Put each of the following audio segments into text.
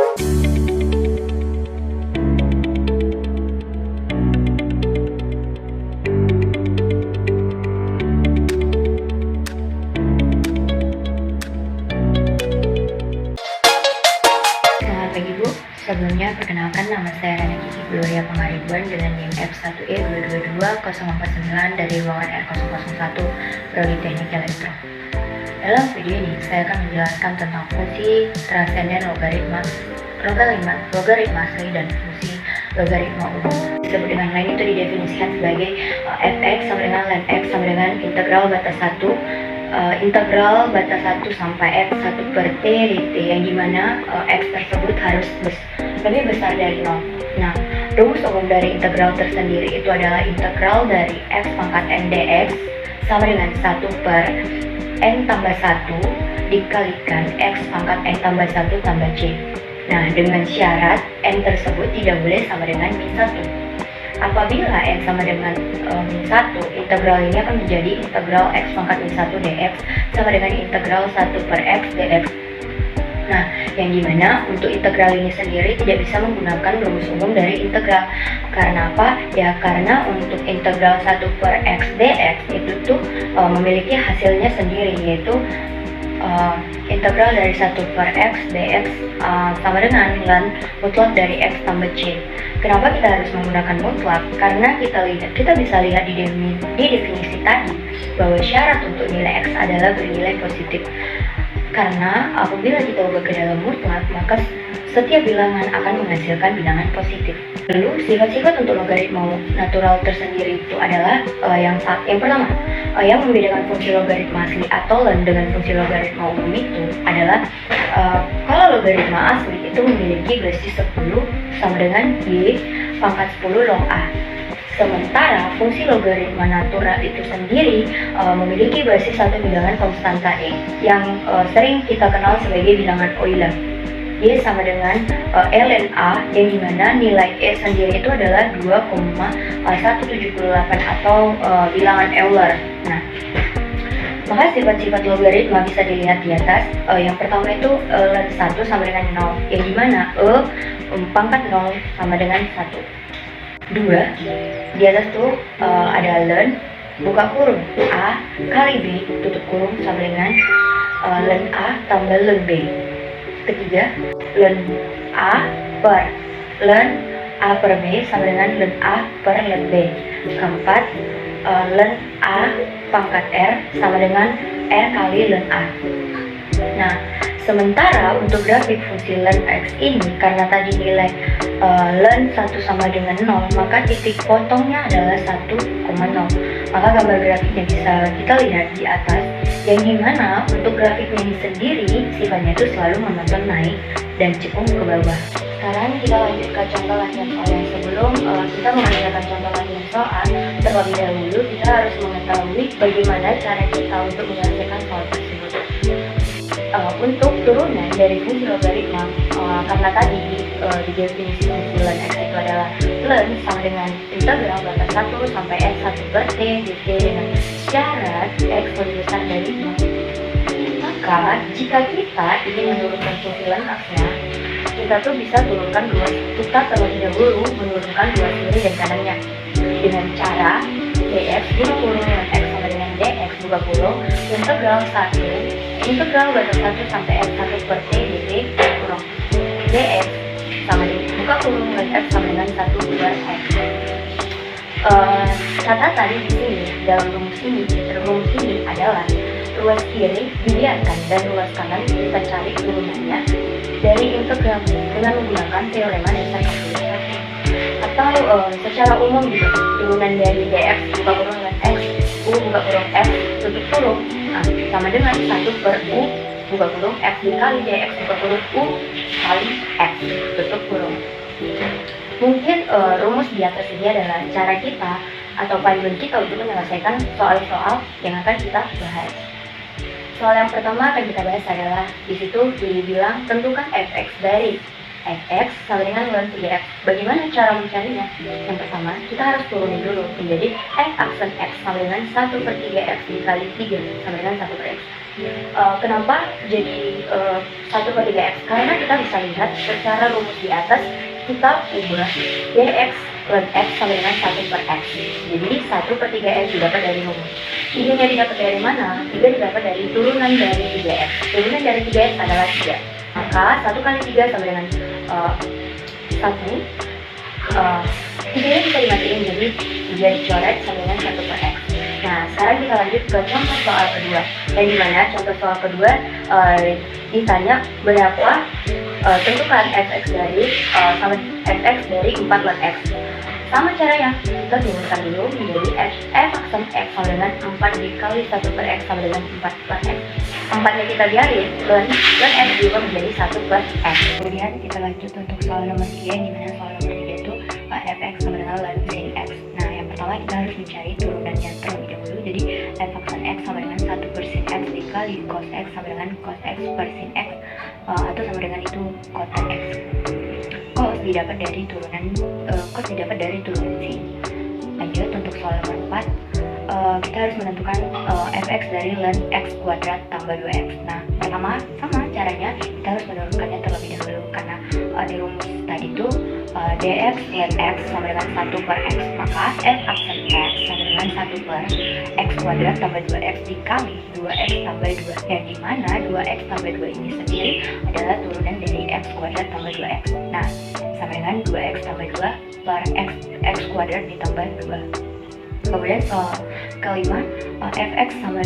Selamat pagi Bu, sebelumnya perkenalkan nama saya Rana Kiki Gloria Pangaribuan dengan NIM F1E222-049 dari ruangan R001 Prodi Teknik Elektro. Dalam video ini saya akan menjelaskan tentang fungsi transenden logaritma asli dan fungsi logaritma umum. Disebut dengan lain itu didefinisikan sebagai fx sama dengan ln x sama dengan integral batas 1 sampai x 1 per t dt, yang dimana x tersebut harus lebih besar dari 0. Nah, rumus umum dari integral tersendiri itu adalah integral dari x pangkat n dx sama dengan 1 per n tambah 1 dikalikan x pangkat n tambah 1 tambah c. Nah, dengan syarat n tersebut tidak boleh sama dengan min 1. Apabila n sama dengan min 1, integral ini akan menjadi integral x pangkat min 1 dx sama dengan integral 1 per x dx. Nah, yang dimana untuk integral ini sendiri tidak bisa menggunakan rumus umum dari integral. Karena apa? Ya, karena untuk integral 1 per x dx itu tuh memiliki hasilnya sendiri, yaitu integral dari 1 per x dx sama dengan ln mutlak dari x tambah c. Kenapa kita harus menggunakan mutlak? Karena kita bisa lihat di definisi tadi bahwa syarat untuk nilai x adalah bernilai positif. Karena apabila kita ubah ke dalam mutlak, maka setiap bilangan akan menghasilkan bilangan positif. Lalu sifat-sifat untuk logaritma natural tersendiri itu adalah yang pertama, yang membedakan fungsi logaritma asli atau ln dengan fungsi logaritma umum itu adalah kalau logaritma asli itu memiliki basis 10 sama dengan y pangkat 10 log a. Sementara fungsi logaritma natural itu sendiri memiliki basis satu bilangan konstanta e yang sering kita kenal sebagai bilangan Euler. Y sama dengan ln a, yang dimana nilai e sendiri itu adalah 2,178 atau bilangan Euler. Nah, maka sifat-sifat logaritma bisa dilihat di atas. Yang pertama itu ln 1 sama dengan 0, yang dimana pangkat 0 sama dengan 1. 2, di atas tuh ada ln buka kurung a kali b tutup kurung sama dengan ln a tambah ln b. Ketiga, ln a per ln a per b sama dengan ln a per ln b. Keempat, ln a pangkat r sama dengan r kali ln a. Nah, sementara untuk grafik fungsi ln x ini, karena tadi nilai ln 1 sama dengan 0, maka titik potongnya adalah 1,0. Maka gambar grafiknya bisa kita lihat di atas, yang dimana untuk grafiknya ini sendiri sifatnya itu selalu monoton naik dan cenderung ke bawah. Sekarang kita lanjut ke contoh latihan soal yang sebelum kita mengerjakan contoh latihan soal. Terlebih dahulu kita harus mengetahui bagaimana cara kita untuk menyelesaikan soal tersebut. Untuk turunan dari fungsi logaritma, karena tadi di definisi fungsi ln x itu adalah ln sama dengan integral batas 1 sampai x 1 per t dt dengan syarat x lebih besar dari 0. Maka jika kita ingin menurunkan fungsi ln x-nya, kita tuh bisa turunkan kita terlebih dahulu menurunkan dua kiri dan kanannya dengan cara dx buka kurung ln x sama dengan dx buka kurung integral batas 1 sampai x 1 per t dt kurung dx sama dengan buka kurung ln x sama dengan 1 per x. Catatan di sini dalam rumus ini adalah ruas kiri dibiarkan dan ruas kanan kita cari turunannya dari integral dengan menggunakan teorema dasar kalkulus. Atau secara umum gitu, turunan dari dx buka kurung ln x buka kurung x tutup kurung sama dengan 1 per u buka kurung x dikali dx buka kurung u kali x tutup kurung. Mungkin rumus di atas ini adalah cara kita atau panduan kita untuk menyelesaikan soal-soal yang akan kita bahas. Soal yang pertama akan kita bahas adalah di situ dibilang tentukan fx dari fx sama dengan ln 3x. Bagaimana cara mencarinya? Yang pertama, kita harus turunin dulu menjadi f aksen x sama dengan 1/3x dikali 3 sama dengan 1/x. Kenapa jadi 1/3x? Karena kita bisa lihat secara rumus di atas, kita ubah dx ln x sama dengan 1/x. Jadi 1/3x didapat dari rumus. 3-nya didapat dari mana? 3 didapat dari turunan dari 3x. Turunan dari 3x adalah 3. Maka 1 kali 3 sama dengan 1. 3-nya bisa dimatiin, jadi 3 dicoret sama dengan 1/x. Nah, sekarang kita lanjut ke contoh soal kedua. Yang dimana contoh soal kedua ditanya berapa tentukan fx dari fx dari 4 ln x. Sama caranya, kita turunkan dulu menjadi f aksen x sama dengan 4 dikali 1/x sama dengan 4 ln x. 4-nya kita biarin, ln x juga menjadi 1/x. Kemudian kita lanjut untuk soal nomor 3, yang dimana soal nomor 3 itu fx sama dengan ln sin x. Nah, yang pertama kita harus mencari turunannya terlebih dahulu. Jadi f aksen x sama dengan 1/sin x dikali cos x sama dengan cos x per sin x, atau sama dengan itu kotan x. Cos didapat dari turunan sin. Lanjut untuk soal nomor 4, kita harus menentukan fx dari ln x kuadrat tambah 2x. Nah, pertama sama caranya, kita harus menurunkannya terlebih dahulu karena di rumus tadi itu dx ln x sama dengan 1/x, maka f aksen x sama dengan 1/x kuadrat tambah 2x dikali 2x tambah 2, yang dimana 2x tambah 2 ini sendiri adalah turunan dari x kuadrat tambah 2x. Nah, sama dengan 2x tambah 2 per x kuadrat ditambah 2. Kemudian soal kelima, fx sama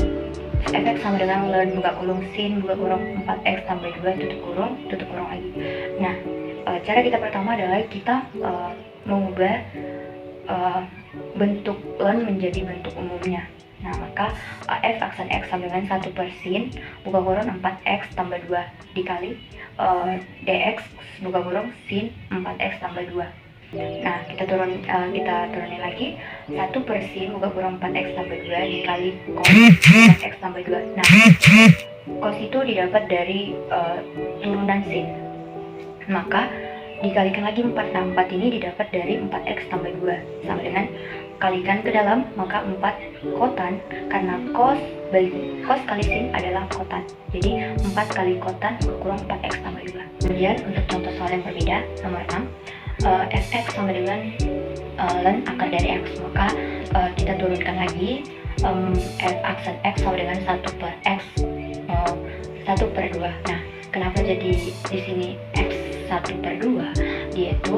dengan ln buka kurung sin buka kurung 4x tambah 2 tutup kurung lagi. Nah, cara kita pertama adalah kita mengubah bentuk ln menjadi bentuk umumnya. Nah, maka f aksen x sama dengan 1/sin buka kurung 4x tambah 2 dikali dx buka kurung sin 4x tambah 2. Nah, kita turunin lagi 1/sin buka kurung 4x tambah 2 dikali cos 4x tambah 2. Nah, cos itu didapat dari turunan sin, maka dikalikan lagi 4. Nah, 4 ini didapat dari 4x tambah 2 sama dengan kalikan ke dalam, maka 4 kotan, karena cos kali sin adalah kotan. Jadi 4 kali kotan kurang 4x tambah 2. Kemudian untuk contoh soal yang berbeda, nomor 6, fx sama dengan ln akar dari x, maka kita turunkan lagi f aksen x sama dengan 1/x 1/2. Nah, kenapa jadi di sini x 1/2? Yaitu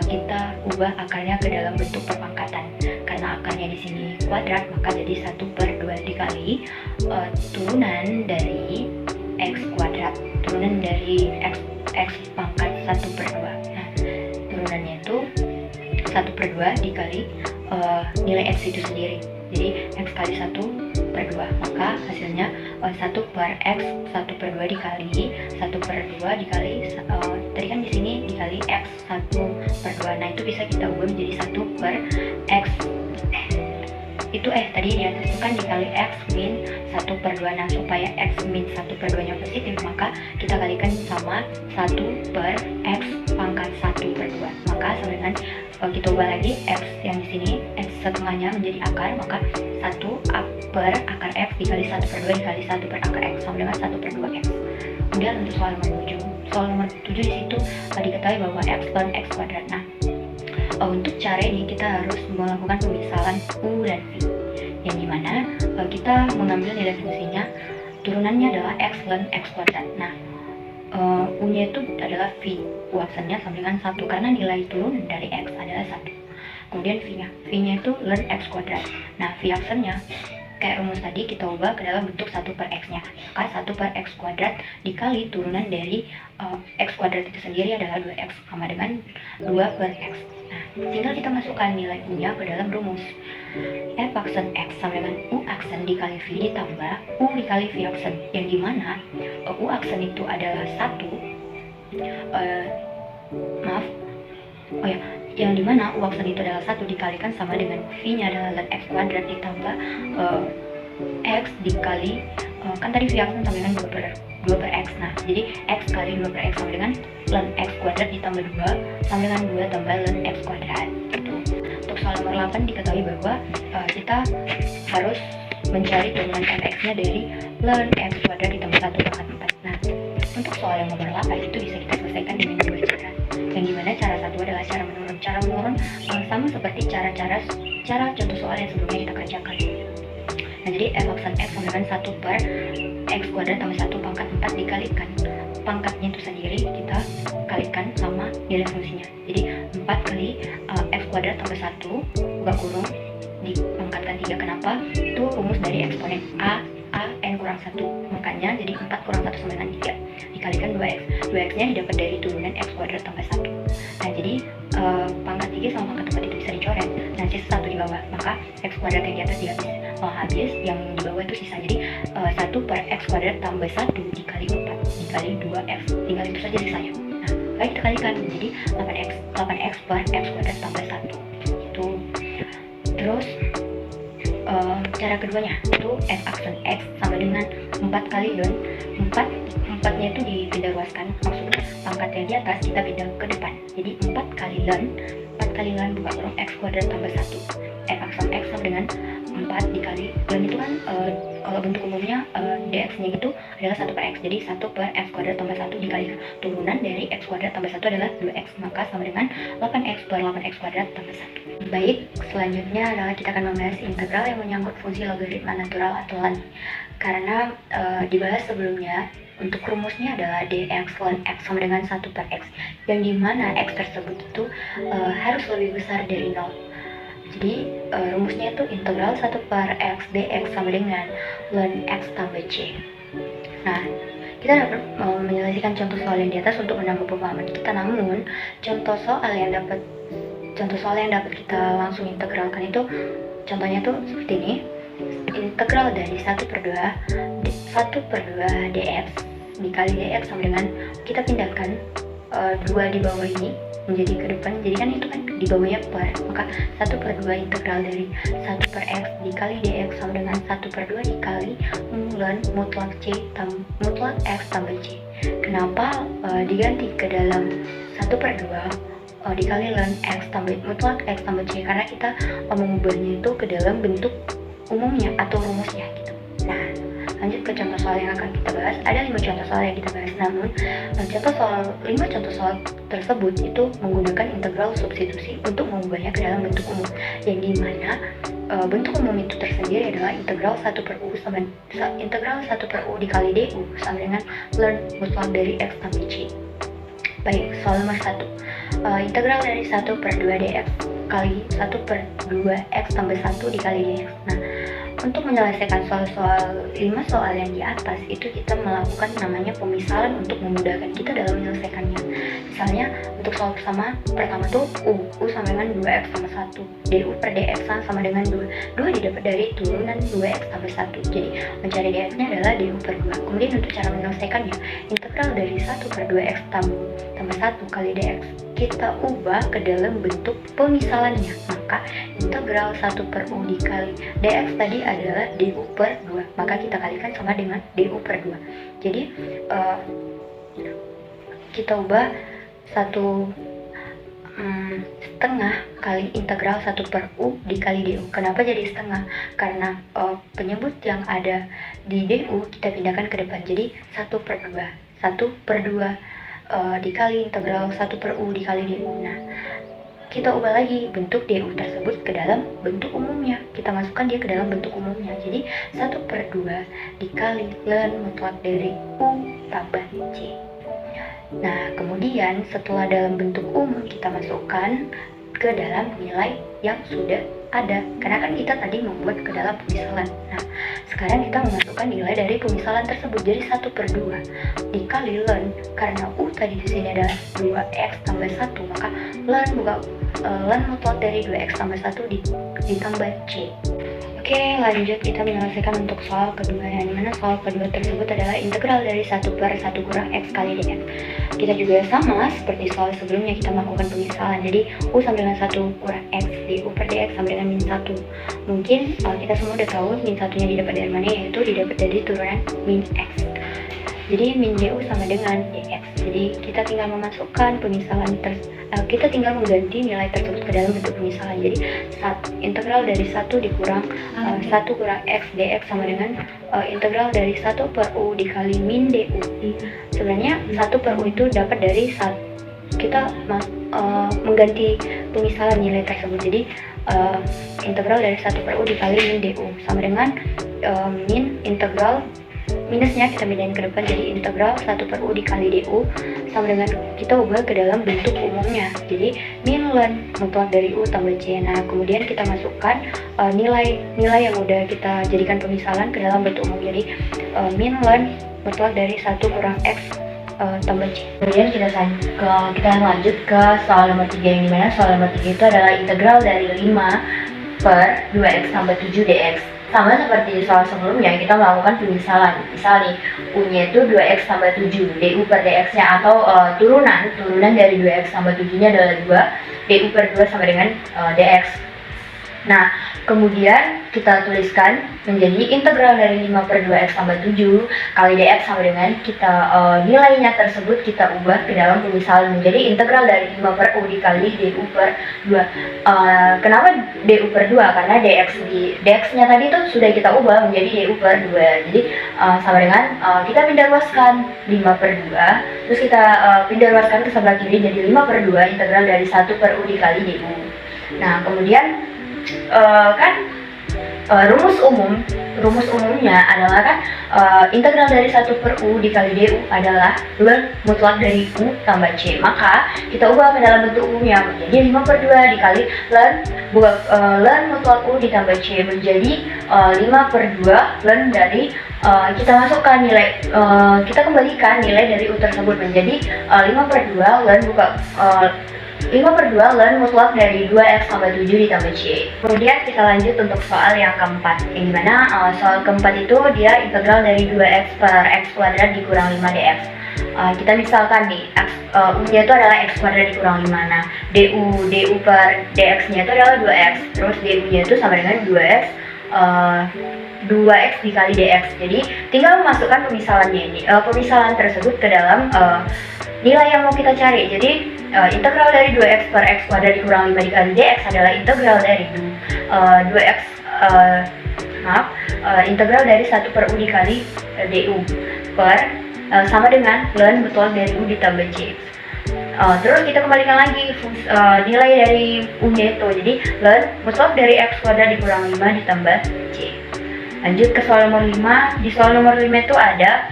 kita ubah akarnya ke dalam bentuk perpangkatan. Karena akarnya di sini kuadrat, maka jadi 1/2 dikali turunan dari x kuadrat, turunan dari x pangkat 1/2. Nah, turunannya itu 1/2 dikali nilai x itu sendiri. Jadi x kali 1/2, maka hasilnya 1/x 1/2 dikali 1/2 dikali tadi kan di sini dikali x 1/2. Nah, itu bisa kita ubah menjadi 1/x itu tadi di atas itu kan dikali x min 1/2. Nah, supaya x min 1/2 nya positif, maka kita kalikan sama 1/x pangkat 1/2. Maka sama dengan kita ubah lagi x yang di sini x setengahnya menjadi akar, maka 1/akar x dikali 1/2 dikali 1/akar x sama dengan 1/2x. Kemudian untuk soal nomor 7 di situ diketahui bahwa x ln x kuadrat. Nah, untuk cara ini kita harus melakukan pemisalan u dan v, yang dimana kita mengambil nilai fungsinya, turunannya adalah x ln x kuadrat. Nah, u-nya itu adalah v, u aksennya sama dengan 1 karena nilai turun dari x adalah 1. Kemudian v-nya itu ln x kuadrat. Nah, v aksennya kayak rumus tadi kita ubah ke dalam bentuk 1/x nya, maka 1/x kuadrat dikali turunan dari x kuadrat itu sendiri adalah 2x sama dengan 2/x. Nah, tinggal kita masukkan nilai u-nya ke dalam rumus. F aksen x sama dengan u aksen dikali v ditambah u dikali v aksen, yang dimana u aksen itu adalah 1, yang dimana u aksen itu adalah 1 dikalikan sama dengan v-nya adalah ln x kuadrat ditambah x dikali kan tadi v aksen sama dengan 2/x. Nah, jadi x kali 2/x sama dengan ln x kuadrat ditambah 2 sama dengan 2 tambah ln x kuadrat gitu. Untuk soal nomor 8 diketahui bahwa kita harus mencari turunan fx-nya dari ln x kuadrat ditambah 1 pangkat 4. Nah, untuk soal yang nomor 8 itu bisa kita selesaikan dengan dua cara. Yang dimana cara satu adalah cara menurun. Cara menurun sama seperti cara contoh soal yang sebelumnya kita kerjakan. Nah, jadi f aksen x sama dengan 1 per x kuadrat tambah 1 pangkat 4 dikalikan pangkatnya itu sendiri kita kalikan sama nilai fungsinya. Jadi 4 kali x kuadrat tambah 1 buka kurung dipangkatkan 3. Kenapa? Itu rumus dari eksponen a n kurang 1. Makanya jadi 4 kurang 1 sama dengan 3 dikalikan 2x. 2x nya didapat dari turunan x kuadrat tambah 1. Nah, jadi pangkat 3 sama pangkat 4 itu bisa dicoret. Nah, sisa 1 di bawah. Maka x kuadrat yang di atas habis, yang di bawah itu sisa. Jadi 1 per x kuadrat tambah 1 dikali 4 dikali 2x. Tinggal itu saja sisanya. Nah, lalu kita kalikan. Jadi 8x per x kuadrat tambah 1. Itu. Terus cara keduanya itu f aksen x sama dengan 4 kali ln 4 nya itu dipindah luaskan, maksudnya pangkat yang di atas kita pindah ke depan. Jadi 4 kali ln buka kurung x kuadrat tambah 1. F aksen x sama dengan 4 dikali ln itu kan kalau bentuk umumnya dx nya itu adalah 1 per x. Jadi 1 per x kuadrat tambah 1 dikali turunan dari x kuadrat tambah 1 adalah 2x, maka sama dengan 8x per 8x kuadrat tambah 1. Baik, selanjutnya adalah kita akan membahas integral yang menyangkut fungsi logaritma natural atau ln. Karena dibahas sebelumnya, untuk rumusnya adalah dx ln x sama dengan 1 per x, yang dimana x tersebut itu harus lebih besar dari 0. Jadi rumusnya itu integral 1 per x dx sama dengan ln x tambah c. Nah, kita dapat menyelesaikan contoh soal yang di atas untuk menambah pemahaman kita. Namun contoh soal yang dapat kita langsung integralkan itu contohnya tuh seperti ini. Integral dari 1 per 2 dx dikali dx sama dengan kita pindahkan 2 di bawah ini menjadi ke depan. Jadi kan itu kan di bawahnya per, maka 1 per 2 integral dari 1 per x dikali dx sama dengan 1 per 2 dikali ln mutlak x tambah c. Kenapa diganti ke dalam 1 per 2 dikali ln x tambah mutlak x tambah c? Karena kita mengubahnya itu ke dalam bentuk umumnya atau rumusnya gitu. Nah, lanjut ke contoh soal yang akan kita bahas. Ada 5 contoh soal yang kita bahas, namun 5 contoh soal tersebut itu menggunakan integral substitusi untuk mengubahnya ke dalam bentuk umum, yang dimana bentuk umum itu tersendiri adalah integral 1 per u dikali du sama dengan ln mutlak dari x tambah c. Baik, soal nomor 1. Integral dari 1 per 2 dx kali 1 per 2 x tambah 1 dikali dx. Nah, untuk menyelesaikan soal 5 soal yang di atas itu kita melakukan namanya pemisalan untuk memudahkan kita dalam menyelesaikannya. Misalnya untuk soal pertama tuh u sama dengan 2x sama 1, du per dx sama dengan 2 didapat dari turunan 2x tambah 1. Jadi mencari dx nya adalah du per 2. Kemudian untuk cara menyelesaikannya, integral dari 1 per 2x tambah 1 kali dx kita ubah ke dalam bentuk pemisalannya. Maka integral 1 per u dikali dx tadi adalah du per 2, maka kita kalikan sama dengan du per 2. Jadi kita ubah 1 setengah kali integral 1 per u dikali du. Kenapa jadi setengah? Karena penyebut yang ada di du kita pindahkan ke depan. Jadi 1 per 2 dikali integral 1 per u dikali du. Nah, kita ubah lagi bentuk du tersebut ke dalam bentuk umumnya. Kita masukkan dia ke dalam bentuk umumnya. Jadi 1 per 2 dikali ln mutlak dari u tambah c. Nah, kemudian setelah dalam bentuk umum kita masukkan ke dalam nilai yang sudah ada, karena kan kita tadi membuat ke dalam pemisalan. Nah, sekarang kita memasukkan nilai dari pemisalan tersebut. Jadi 1 per 2 dikali ln, karena u tadi di sini adalah 2x tambah 1, maka ln mutlak dari 2x tambah 1 ditambah c. Oke, lanjut kita menyelesaikan untuk soal kedua, yang dimana soal kedua tersebut adalah integral dari 1 per 1 kurang x kali dx. Kita juga sama seperti soal sebelumnya, kita melakukan pemisalan. Jadi u sama dengan 1 kurang x, du per dx sama dengan min 1. Mungkin kita semua udah tahu min 1 nya didapat dari mana, yaitu didapat dari turunan min x. Jadi min DU sama dengan DX. Jadi kita tinggal memasukkan pemisahan kita tinggal mengganti nilai tersebut ke dalam bentuk pemisahan. Jadi integral dari 1 dikurang 1 kurang X DX sama dengan integral dari 1 per U dikali min DU. Sebenarnya 1 per U itu dapat dari kita mengganti pemisahan nilai tersebut. Jadi integral dari 1 per U dikali min DU sama dengan min integral minusnya kita pindahin ke depan, jadi integral 1 per U dikali DU sama dengan kita ubah ke dalam bentuk umumnya. Jadi min ln mutlak dari U tambah C. Nah kemudian kita masukkan nilai yang udah kita jadikan pemisahan ke dalam bentuk umum. Jadi min ln mutlak dari 1 kurang X tambah C. Kemudian kita lanjut ke soal nomor 3, yang dimana soal nomor 3 itu adalah integral dari 5 per 2X tambah 7 dx. Sama seperti soal sebelumnya, kita melakukan pemisahan. Misal nih, U-nya itu 2X tambah 7, DU per DX-nya atau turunan dari 2X tambah 7-nya adalah 2, DU per 2 sama dengan DX. Nah, kemudian kita tuliskan menjadi integral dari 5 per 2X tambah 7 kali DX sama dengan kita nilainya tersebut kita ubah ke dalam pemisahan menjadi integral dari 5 per U dikali DU per 2. Kenapa DU per 2? Karena DX-nya tadi itu sudah kita ubah menjadi DU per 2. Jadi sama dengan kita pindah ruaskan 5 per 2, terus kita pindah ruaskan ke sebelah kiri jadi 5 per 2 integral dari 1 per U dikali DU. Nah, kemudian rumus umumnya adalah kan integral dari 1 per U dikali DU adalah ln mutlak dari U tambah C. Maka kita ubah ke dalam bentuk umumnya menjadi 5 per 2 dikali ln mutlak U ditambah C menjadi 5 per 2 ln dari kita masukkan nilai, kita kembalikan nilai dari U tersebut menjadi 5 per 2 ln 5 per 2 ln mutlak dari 2X tambah 7 ditambah C. Kemudian kita lanjut untuk soal yang keempat, yang dimana soal keempat itu dia integral dari 2X per X kuadrat dikurang 5 dx. Kita misalkan nih, U-nya itu adalah X kuadrat dikurang 5. Nah, DU per DX-nya itu adalah 2X. Terus DU-nya itu sama dengan 2X dikali DX. Jadi tinggal memasukkan pemisahan tersebut ke dalam nilai yang mau kita cari. Jadi integral dari 2X per X kuadrat dikurang 5 dikali DX adalah integral dari integral dari 1 per U dikali DU per sama dengan ln mutlak dari U ditambah C. Terus kita kembalikan lagi nilai dari U-nya itu, jadi ln mutlak dari X kuadrat dikurang 5 ditambah C. Lanjut ke soal nomor 5. Di soal nomor 5 itu ada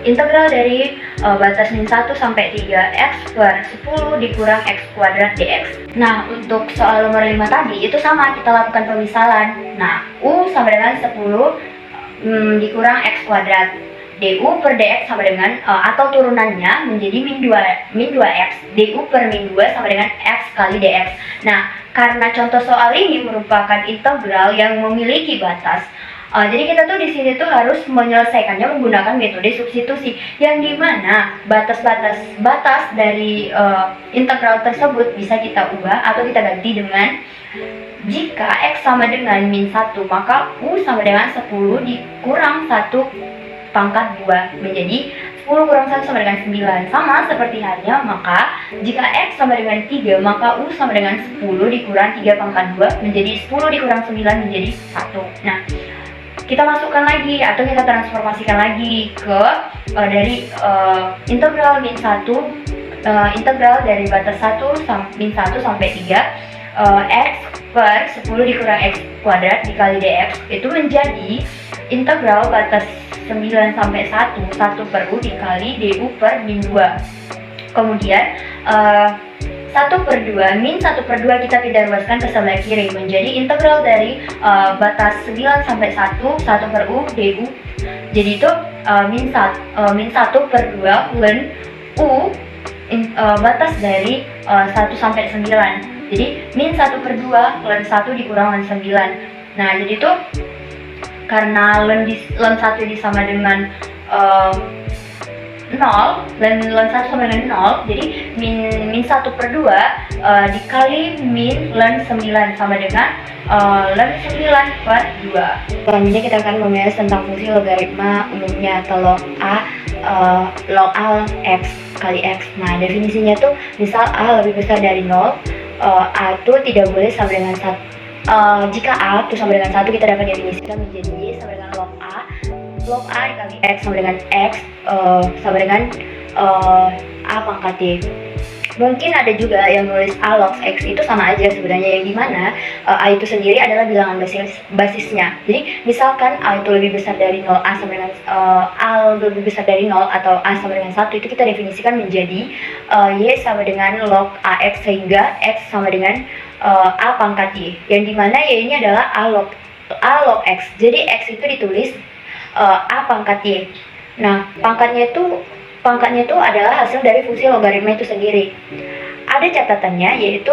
integral dari batas min 1 sampai 3 X per 10 dikurang X kuadrat dx. Nah, untuk soal nomor 5 tadi itu sama, kita lakukan pemisahan. Nah, U sama dengan 10 dikurang X kuadrat, DU per dx sama dengan atau turunannya menjadi min 2X, DU per min 2 sama dengan X kali dx. Nah, karena contoh soal ini merupakan integral yang memiliki batas, jadi kita tuh di sini tuh harus menyelesaikannya menggunakan metode substitusi, yang dimana batas dari integral tersebut bisa kita ubah atau kita ganti dengan jika X sama dengan min 1, maka U sama dengan 10 dikurang 1 pangkat 2 menjadi 10 kurang 1 sama dengan 9. Sama seperti halnya, maka jika X sama dengan 3, maka U sama dengan 10 dikurang 3 pangkat 2 menjadi 10 dikurang 9 menjadi 1. Nah, kita masukkan lagi atau kita transformasikan lagi ke dari integral min 1, integral dari batas min 1 sampai 3 X per 10 dikurang X kuadrat dikali dx itu menjadi integral batas 9 sampai 1 per U dikali DU per min 2. Kemudian 1 per 2, min 1 per 2 kita pindah ruaskan ke sebelah kiri menjadi integral dari batas 9 sampai 1 per U DU. Jadi itu min 1 per 2 ln U batas dari 1 sampai 9. Jadi min 1 per 2 ln 1 dikurang ln 9. Nah, jadi itu karena ln 1 ini sama dengan 0, 0, ln 1 sama dengan 0, jadi min 1/2 dikali min ln 9 sama dengan ln 9/2. Selanjutnya kita akan membahas tentang fungsi logaritma umumnya atau log A x kali x. Nah, definisinya tuh misal A lebih besar dari 0, A itu tidak boleh sama dengan 1. Jika A itu sama dengan 1, kita dapat definisikan menjadi Y sama dengan log A dikali X sama dengan X sama dengan A pangkat Y. Mungkin ada juga yang nulis A log X, itu sama aja sebenarnya, yang dimana A itu sendiri adalah bilangan basisnya. Jadi misalkan A itu lebih besar dari 0, A sama dengan A lebih besar dari 0 atau A sama dengan 1, itu kita definisikan menjadi Y sama dengan log AX, sehingga X sama dengan A pangkat Y, yang dimana Y ini adalah A log X. Jadi X itu ditulis A pangkat Y. Nah, pangkatnya itu adalah hasil dari fungsi logaritma itu sendiri. Ada catatannya, yaitu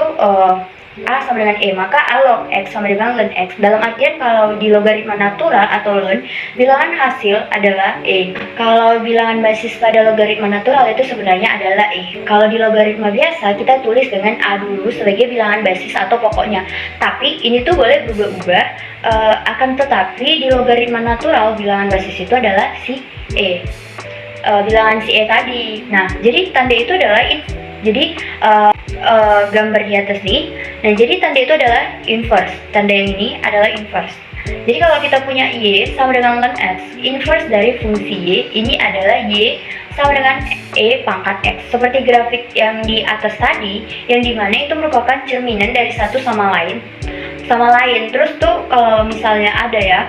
A sama dengan E, maka A log X sama dengan ln X. Dalam artian kalau di logaritma natural atau ln, bilangan hasil adalah E. Kalau bilangan basis pada logaritma natural itu sebenarnya adalah E. Kalau di logaritma biasa, kita tulis dengan A dulu sebagai bilangan basis atau pokoknya. Tapi ini tuh boleh berubah-ubah, akan tetapi di logaritma natural, bilangan basis itu adalah si E. Bilangan si E tadi. Nah, jadi tanda itu adalah gambar di atas nih. Nah, jadi tanda itu adalah inverse. Tanda yang ini adalah inverse. Jadi kalau kita punya Y sama dengan ln X, inverse dari fungsi Y ini adalah Y sama dengan E pangkat X. Seperti grafik yang di atas tadi, yang dimana itu merupakan cerminan dari satu sama lain. Terus tuh kalau misalnya ada ya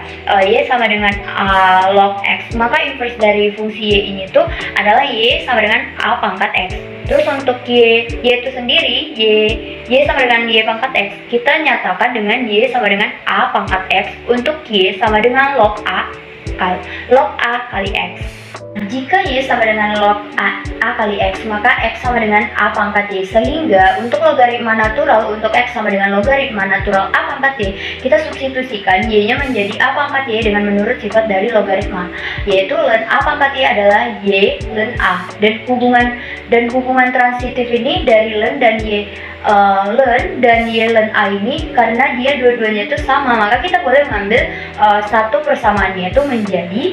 Y sama dengan A log X, maka inverse dari fungsi Y ini tuh adalah Y sama dengan A pangkat X. Terus untuk Y itu sendiri, Y sama dengan Y pangkat X, kita nyatakan dengan Y sama dengan A pangkat X untuk Y sama dengan log A kali X. Jika Y sama dengan log A kali X, maka X sama dengan A pangkat Y. Sehingga untuk logaritma natural, untuk X sama dengan logaritma natural A pangkat Y, kita substitusikan Y-nya menjadi A pangkat Y dengan menurut sifat dari logaritma, yaitu ln A pangkat Y adalah Y ln A. Dan hubungan transitif ini dari ln dan Y ln A ini, karena dia dua-duanya itu sama, maka kita boleh mengambil satu persamaannya itu menjadi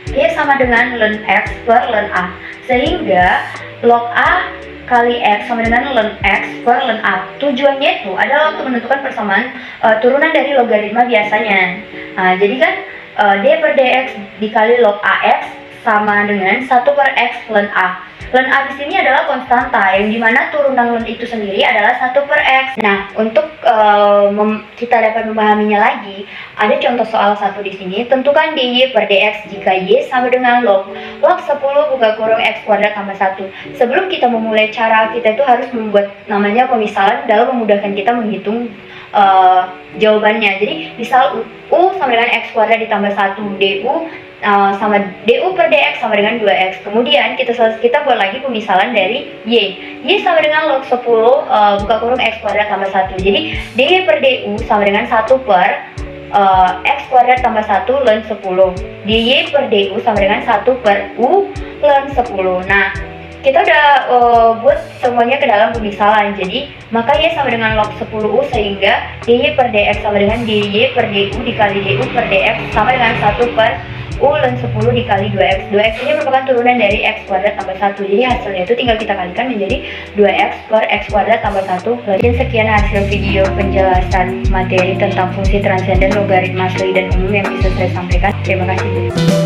Y sama dengan ln X per ln A, sehingga log A kali X sama dengan ln X per ln A. Tujuannya itu adalah untuk menentukan persamaan turunan dari logaritma biasanya. Jadi kan D per dx dikali log AX sama dengan 1 per X ln A. Ln A di sini adalah konstanta, yang dimana turunan ln itu sendiri adalah 1 per X. Nah, untuk kita dapat memahaminya lagi, ada contoh soal 1 di sini. Tentukan dy per dx jika y sama dengan log 10 buka kurung x kuadrat tambah 1. Sebelum kita memulai cara, kita itu harus membuat namanya pemisalan dalam memudahkan kita menghitung jawabannya. Jadi, misal u sama dengan x kuadrat ditambah 1, du sama du per dx sama dengan 2x. Kemudian kita buat lagi pemisalan dari y sama dengan log 10 buka kurung x kuadrat tambah 1. Jadi dy per du sama dengan 1 per x kuadrat tambah 1 ln 10. dy per du sama dengan 1 per u ln 10. Nah, kita udah buat semuanya ke dalam pemisalan. Jadi maka y sama dengan log 10u, sehingga dy per dx sama dengan dy per du dikali du per dx sama dengan 1 per u ln 10 dikali 2x. 2x ini merupakan turunan dari x kuadrat tambah 1. Jadi hasilnya itu tinggal kita kalikan menjadi 2x per x kuadrat tambah 1. Dan sekian hasil video penjelasan materi tentang fungsi transenden, logaritma asli dan umum yang bisa saya sampaikan. Terima kasih.